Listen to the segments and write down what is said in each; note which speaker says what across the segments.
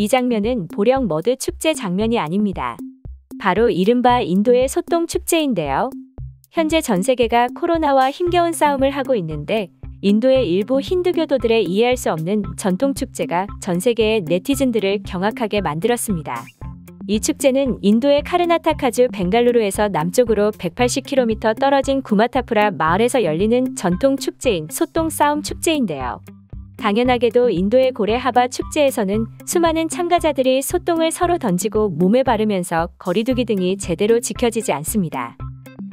Speaker 1: 이 장면은 보령 머드 축제 장면이 아닙니다. 바로 이른바 인도의 소똥 축제인데요. 현재 전 세계가 코로나와 힘겨운 싸움을 하고 있는데 인도의 일부 힌두교도들의 이해할 수 없는 전통 축제가 전 세계의 네티즌들을 경악하게 만들었습니다. 이 축제는 인도의 카르나타카주 벵갈루루에서 남쪽으로 180km 떨어진 구마타푸라 마을에서 열리는 전통 축제인 소똥 싸움 축제인데요. 당연하게도 인도의 고레하바 축제에서는 수많은 참가자들이 소똥을 서로 던지고 몸에 바르면서 거리두기 등이 제대로 지켜지지 않습니다.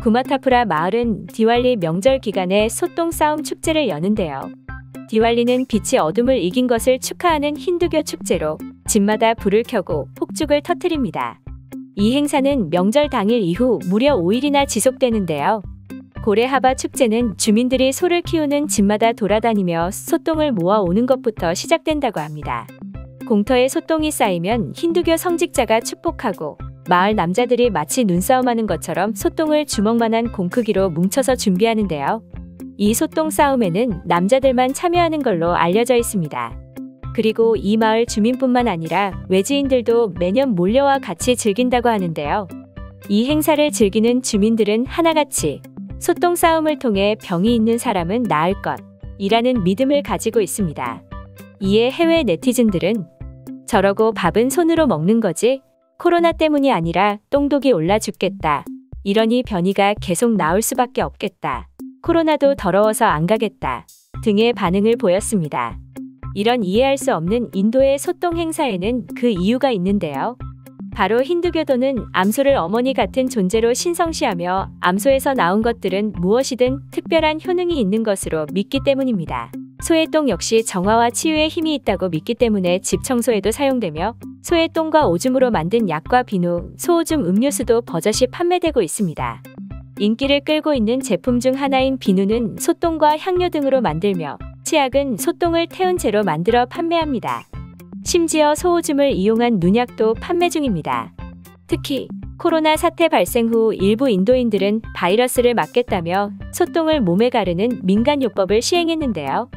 Speaker 1: 구마타푸라 마을은 디왈리 명절 기간에 소똥 싸움 축제를 여는데요. 디왈리는 빛이 어둠을 이긴 것을 축하하는 힌두교 축제로 집마다 불을 켜고 폭죽을 터뜨립니다. 이 행사는 명절 당일 이후 무려 5일이나 지속되는데요. 고레하바 축제는 주민들이 소를 키우는 집마다 돌아다니며 소똥을 모아오는 것부터 시작된다고 합니다. 공터에 소똥이 쌓이면 힌두교 성직자가 축복하고 마을 남자들이 마치 눈싸움하는 것처럼 소똥을 주먹만한 공 크기로 뭉쳐서 준비하는데요. 이 소똥 싸움에는 남자들만 참여하는 걸로 알려져 있습니다. 그리고 이 마을 주민뿐만 아니라 외지인들도 매년 몰려와 같이 즐긴다고 하는데요. 이 행사를 즐기는 주민들은 하나같이 소똥 싸움을 통해 병이 있는 사람은 나을 것이라는 믿음을 가지고 있습니다. 이에 해외 네티즌들은 저러고 밥은 손으로 먹는 거지? 코로나 때문이 아니라 똥독이 올라 죽겠다. 이러니 변이가 계속 나올 수밖에 없겠다. 코로나도 더러워서 안 가겠다. 등의 반응을 보였습니다. 이런 이해할 수 없는 인도의 소똥 행사에는 그 이유가 있는데요. 바로 힌두교도는 암소를 어머니 같은 존재로 신성시하며 암소에서 나온 것들은 무엇이든 특별한 효능이 있는 것으로 믿기 때문입니다. 소의 똥 역시 정화와 치유에 힘이 있다고 믿기 때문에 집 청소에도 사용되며 소의 똥과 오줌으로 만든 약과 비누, 소오줌 음료수도 버젓이 판매되고 있습니다. 인기를 끌고 있는 제품 중 하나인 비누는 소똥과 향료 등으로 만들며 치약은 소똥을 태운 채로 만들어 판매합니다. 심지어 소오줌을 이용한 눈약도 판매 중입니다. 특히 코로나 사태 발생 후 일부 인도인들은 바이러스를 막겠다며 소똥을 몸에 가르는 민간요법을 시행했는데요.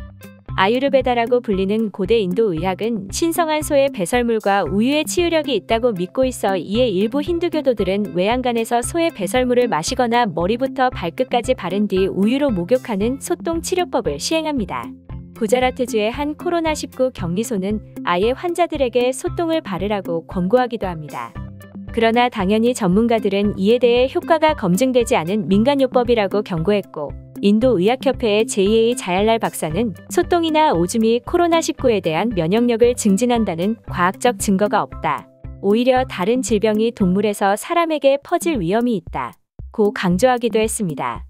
Speaker 1: 아유르베다라고 불리는 고대 인도 의학은 신성한 소의 배설물과 우유의 치유력이 있다고 믿고 있어 이에 일부 힌두교도들은 외양간에서 소의 배설물을 마시거나 머리부터 발끝까지 바른 뒤 우유로 목욕하는 소똥 치료법을 시행합니다. 구자라트주의 한 코로나19 격리소는 아예 환자들에게 소똥을 바르라고 권고하기도 합니다. 그러나 당연히 전문가들은 이에 대해 효과가 검증되지 않은 민간요법이라고 경고했고 인도 의학협회의 JA 자얄랄 박사는 소똥이나 오줌이 코로나19에 대한 면역력을 증진한다는 과학적 증거가 없다. 오히려 다른 질병이 동물에서 사람에게 퍼질 위험이 있다고 강조하기도 했습니다.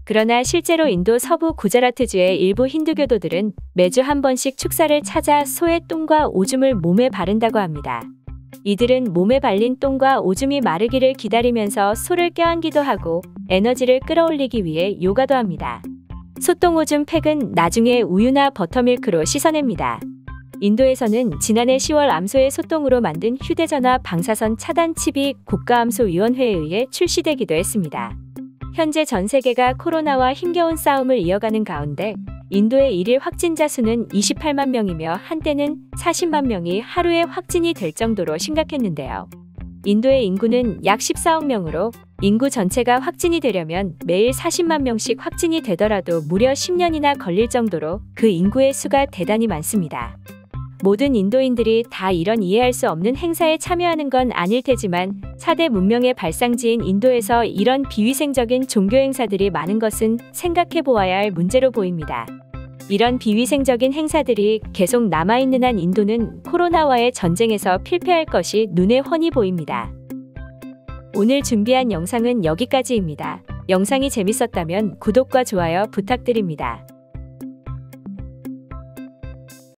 Speaker 1: 그러나 실제로 인도 서부 구자라트주의 일부 힌두교도들은 매주 한 번씩 축사를 찾아 소의 똥과 오줌을 몸에 바른다고 합니다. 이들은 몸에 발린 똥과 오줌이 마르기를 기다리면서 소를 껴안기도 하고 에너지를 끌어올리기 위해 요가도 합니다. 소똥 오줌 팩은 나중에 우유나 버터밀크로 씻어냅니다. 인도에서는 지난해 10월 암소의 소똥으로 만든 휴대전화 방사선 차단 칩이 국가암소위원회에 의해 출시되기도 했습니다. 현재 전 세계가 코로나와 힘겨운 싸움을 이어가는 가운데 인도의 일일 확진자 수는 28만 명이며 한때는 40만 명이 하루에 확진이 될 정도로 심각했는데요. 인도의 인구는 약 14억 명으로 인구 전체가 확진이 되려면 매일 40만 명씩 확진이 되더라도 무려 10년이나 걸릴 정도로 그 인구의 수가 대단히 많습니다. 모든 인도인들이 다 이런 이해할 수 없는 행사에 참여하는 건 아닐 테지만 4대 문명의 발상지인 인도에서 이런 비위생적인 종교 행사들이 많은 것은 생각해 보아야 할 문제로 보입니다. 이런 비위생적인 행사들이 계속 남아있는 한 인도는 코로나와의 전쟁에서 필패할 것이 눈에 훤히 보입니다. 오늘 준비한 영상은 여기까지입니다. 영상이 재밌었다면 구독과 좋아요 부탁드립니다.